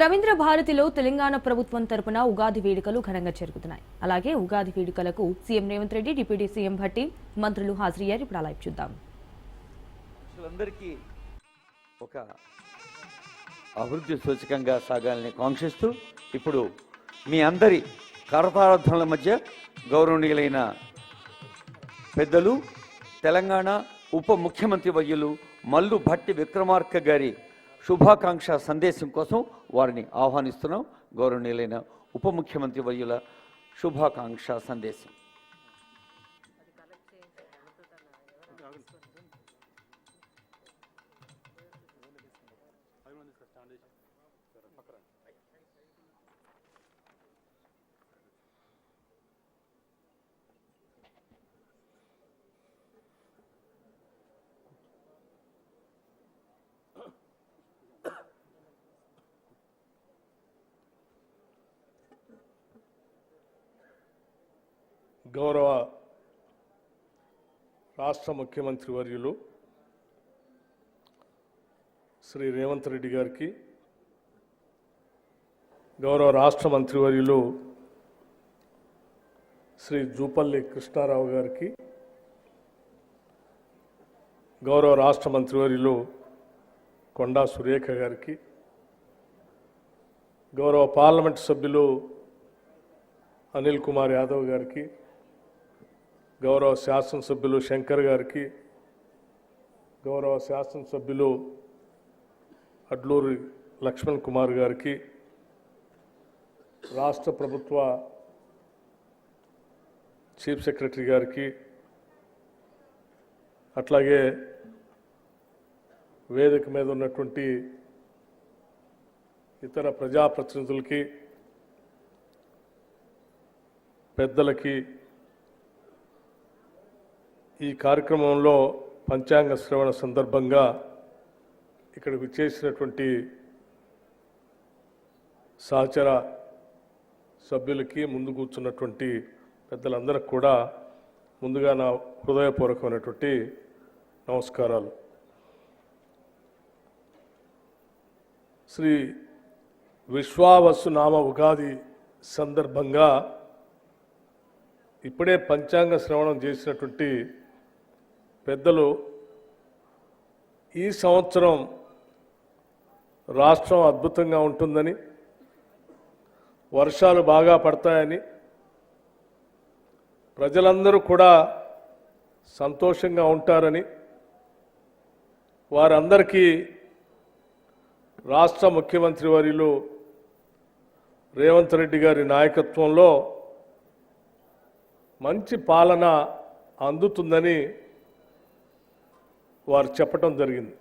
రవీంద్ర భారతిలో తెలంగాణ ప్రభుత్వం తరపున ఉగాది వేడుకలు ఘనంగా జరుగుతున్నాయి. అలాగే ఉగాది వేడుకలకు CM Revanth Reddy, deputy CM Bhatti, మంత్రులు హాజరయ్యారు. ఇప్పుడు లైవ్ చూద్దాం. అందరికీ ఒక అభివృద్ధి సూచకంగా సాగాలని కాంక్షిస్తూ ఇప్పుడు మీ అందరి కరతాళధ్వనుల మధ్య గౌరవనీయులైన పెద్దలు తెలంగాణ ఉప ముఖ్యమంత్రి వర్యులు మల్లు భట్టి విక్రమార్క గారి శుభాకాంక్ష సందేశం కోసం వారిని ఆహ్వానిస్తున్నాం. గౌరవనీయులైన ఉప ముఖ్యమంత్రి వర్యుల శుభాకాంక్ష సందేశం. గౌరవ రాష్ట్ర ముఖ్యమంత్రి వర్యులు శ్రీ రేవంత్ రెడ్డి గారికి, గౌరవ రాష్ట్ర మంత్రివర్యులు శ్రీ జూపల్లి కృష్ణారావు గారికి, గౌరవ రాష్ట్ర మంత్రివర్యులు కొండా సురేఖ గారికి, గౌరవ పార్లమెంట్ సభ్యులు అనిల్ కుమార్ యాదవ్ గారికి, గౌరవ శాసనసభ్యులు శంకర్ గారికి, గౌరవ శాసనసభ్యులు అడ్లూరి లక్ష్మణ్ కుమార్ గారికి, రాష్ట్ర ప్రభుత్వ చీఫ్ సెక్రటరీ గారికి, అట్లాగే వేదిక మీద ఉన్నటువంటి ఇతర ప్రజాప్రతినిధులకి, పెద్దలకి, ఈ కార్యక్రమంలో పంచాంగ శ్రవణ సందర్భంగా ఇక్కడికి విచ్చేసినటువంటి సహచర సభ్యులకి, ముందు కూర్చున్నటువంటి పెద్దలందరికీ కూడా ముందుగా నా హృదయపూర్వకమైనటువంటి నమస్కారాలు. శ్రీ విశ్వావసునామ ఉగాది సందర్భంగా ఇప్పుడే పంచాంగ శ్రవణం చేసినటువంటి పెద్దలు ఈ సంవత్సరం రాష్ట్రం అద్భుతంగా ఉంటుందని, వర్షాలు బాగా పడతాయని, ప్రజలందరూ కూడా సంతోషంగా ఉంటారని, వారందరికీ రాష్ట్ర ముఖ్యమంత్రి వర్యులు రేవంత్ రెడ్డి గారి నాయకత్వంలో మంచి పాలన అందుతుందని వారు చెప్పటం జరిగింది.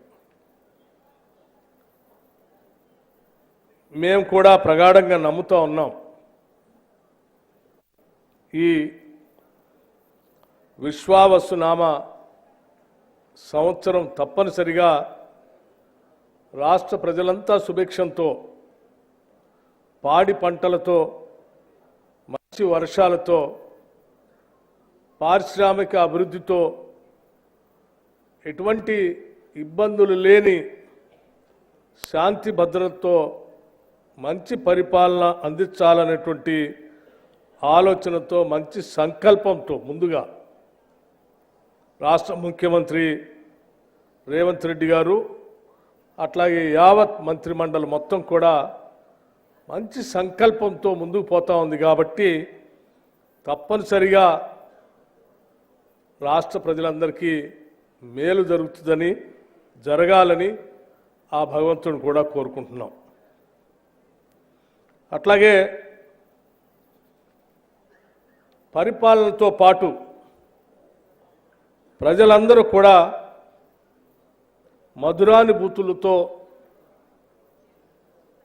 మేము కూడా ప్రగాఢంగా నమ్ముతూ ఉన్నాం. ఈ విశ్వావసునామ సంవత్సరం తప్పనిసరిగా రాష్ట్ర ప్రజలంతా సుభిక్షంతో, పాడి పంటలతో, మంచి వర్షాలతో, పారిశ్రామిక అభివృద్ధితో, ఎటువంటి ఇబ్బందులు లేని శాంతి భద్రతతో మంచి పరిపాలన అందించాలనేటువంటి ఆలోచనతో, మంచి సంకల్పంతో ముందుగా రాష్ట్ర ముఖ్యమంత్రి రేవంత్ రెడ్డి గారు, అట్లాగే యావత్ మంత్రిమండలి మొత్తం కూడా మంచి సంకల్పంతో ముందుకు పోతా ఉంది. కాబట్టి తప్పనిసరిగా రాష్ట్ర ప్రజలందరికీ మేలు జరుగుతుందని, జరగాలని ఆ భగవంతుని కూడా కోరుకుంటున్నాం. అట్లాగే పరిపాలనతో పాటు ప్రజలందరూ కూడా మధురానుభూతులతో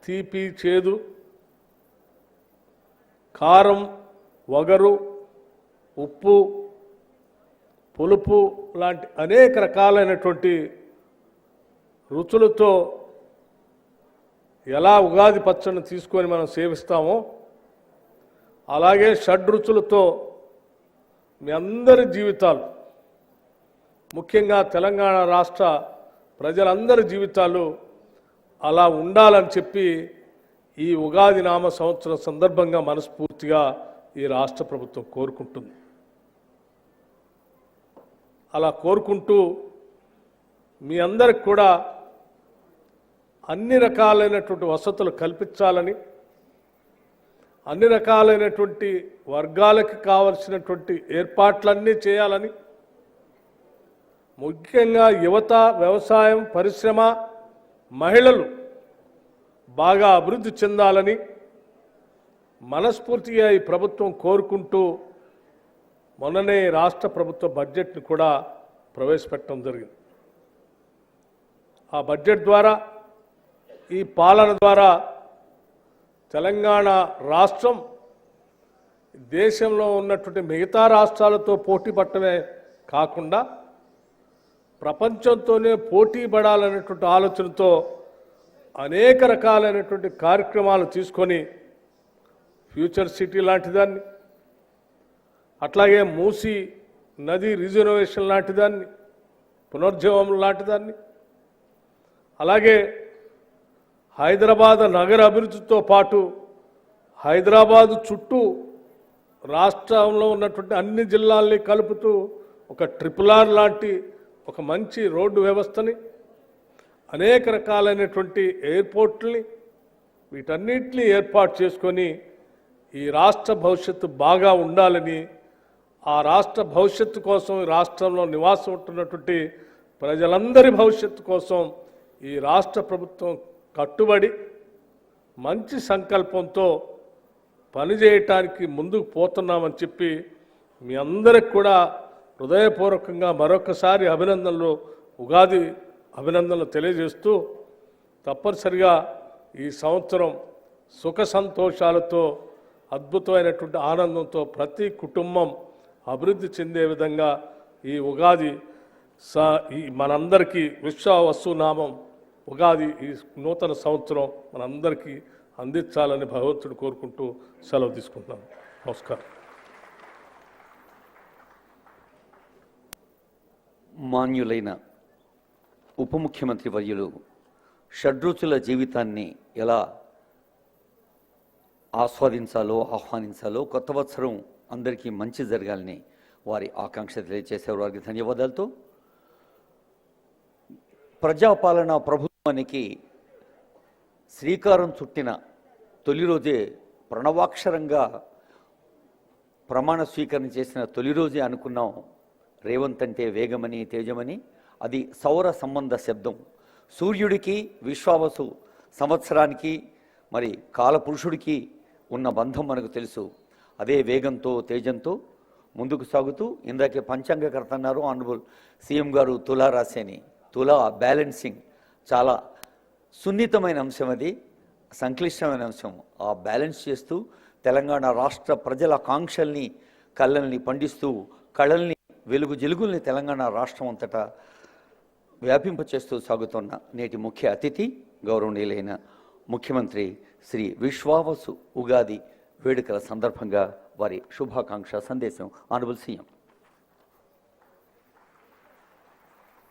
తీపి, చేదు, కారం, వగరు, ఉప్పు, పులుపు లాంటి అనేక రకాలైనటువంటి రుచులతో ఎలా ఉగాది పచ్చడిని తీసుకొని మనం సేవిస్తామో అలాగే షడ్రుచులతో మీ అందరి జీవితాలు, ముఖ్యంగా తెలంగాణ రాష్ట్ర ప్రజలందరి జీవితాలు అలా ఉండాలని చెప్పి ఈ ఉగాది నామ సంవత్సరం సందర్భంగా మనస్ఫూర్తిగా ఈ రాష్ట్ర ప్రభుత్వం కోరుకుంటుంది. అలా కోరుకుంటూ మీ అందరికి కూడా అన్ని రకాలైనటువంటి వసతులు కల్పించాలని, అన్ని రకాలైనటువంటి వర్గాలకు కావలసినటువంటి ఏర్పాట్లన్నీ చేయాలని, ముఖ్యంగా యువత, వ్యవసాయం, పరిశ్రమ, మహిళలు బాగా అభివృద్ధి చెందాలని మనస్ఫూర్తిగా ఈ ప్రభుత్వం కోరుకుంటూ మొన్ననే రాష్ట్ర ప్రభుత్వ బడ్జెట్ని కూడా ప్రవేశపెట్టడం జరిగింది. ఆ బడ్జెట్ ద్వారా, ఈ పాలన ద్వారా తెలంగాణ రాష్ట్రం దేశంలో ఉన్నటువంటి మిగతా రాష్ట్రాలతో పోటీ పట్టమే కాకుండా ప్రపంచంతోనే పోటీ పడాలనేటువంటి ఆలోచనతో అనేక రకాలైనటువంటి కార్యక్రమాలు తీసుకొని ఫ్యూచర్ సిటీ లాంటి దాన్ని, అట్లాగే మూసీ నది రిజర్వేషన్ లాంటి దాన్ని, పునర్జీవం లాంటి దాన్ని, అలాగే హైదరాబాద్ నగర అభివృద్ధితో పాటు హైదరాబాదు చుట్టూ రాష్ట్రంలో ఉన్నటువంటి అన్ని జిల్లాల్ని కలుపుతూ ఒక RRR లాంటి ఒక మంచి రోడ్డు వ్యవస్థని, అనేక రకాలైనటువంటి ఎయిర్పోర్ట్లని, వీటన్నిటిని ఏర్పాటు చేసుకొని ఈ రాష్ట్ర భవిష్యత్తు బాగా ఉండాలని, ఆ రాష్ట్ర భవిష్యత్తు కోసం, ఈ రాష్ట్రంలో నివాసం ఉంటున్నటువంటి ప్రజలందరి భవిష్యత్తు కోసం ఈ రాష్ట్ర ప్రభుత్వం కట్టుబడి మంచి సంకల్పంతో పనిచేయటానికి ముందుకు పోతున్నామని చెప్పి మీ అందరికి కూడా హృదయపూర్వకంగా మరొకసారి ఉగాది అభినందనలు తెలియజేస్తూ, తప్పనిసరిగా ఈ సంవత్సరం సుఖ సంతోషాలతో, అద్భుతమైనటువంటి ఆనందంతో ప్రతి కుటుంబం అభివృద్ధి చెందే విధంగా ఈ ఉగాది మనందరికీ విశ్వావసునామం ఉగాది ఈ నూతన సంవత్సరం మనందరికీ అందించాలని భగవంతుడు కోరుకుంటూ సెలవు తీసుకుంటున్నాను. నమస్కారం. మాన్యులైన ఉప ముఖ్యమంత్రి వర్యులు షడ్రుచుల జీవితాన్ని ఎలా ఆస్వాదించాలో, ఆహ్వానించాలో, కొత్త సంవత్సరం అందరికీ మంచి జరగాలని వారి ఆకాంక్ష తెలియజేసేవారు. వారికి ధన్యవాదాలతో ప్రజాపాలన ప్రభుత్వానికి శ్రీకారం చుట్టిన తొలి రోజే, ప్రణవాక్షరంగా ప్రమాణ స్వీకరణ చేసిన తొలి రోజే అనుకున్నాం రేవంత్ అంటే వేగమని, తేజమని. అది సౌర సంబంధ శబ్దం. సూర్యుడికి, విశ్వావసు సంవత్సరానికి, మరి కాలపురుషుడికి ఉన్న బంధం మనకు తెలుసు. అదే వేగంతో, తేజంతో ముందుకు సాగుతూ, ఇందాకే పంచాంగకర్త అన్నారు ఆనరబుల్ సీఎం గారు, తులారాశి అని. తులా బ్యాలెన్సింగ్ చాలా సున్నితమైన అంశం, అది సంక్లిష్టమైన అంశం. ఆ బ్యాలెన్స్ చేస్తూ తెలంగాణ రాష్ట్ర ప్రజల కాంక్షల్ని, కళ్ళల్ని పండిస్తూ, కళల్ని, వెలుగు జిలుగుల్ని తెలంగాణ రాష్ట్రం అంతటా వ్యాపింపచేస్తూ సాగుతున్న నేటి ముఖ్య అతిథి గౌరవనీయులైన ముఖ్యమంత్రి శ్రీ విశ్వావసు ఉగాది వేడుకల సందర్భంగా వారి శుభాకాంక్ష సందేశం ఆనరబుల్ సీఎం.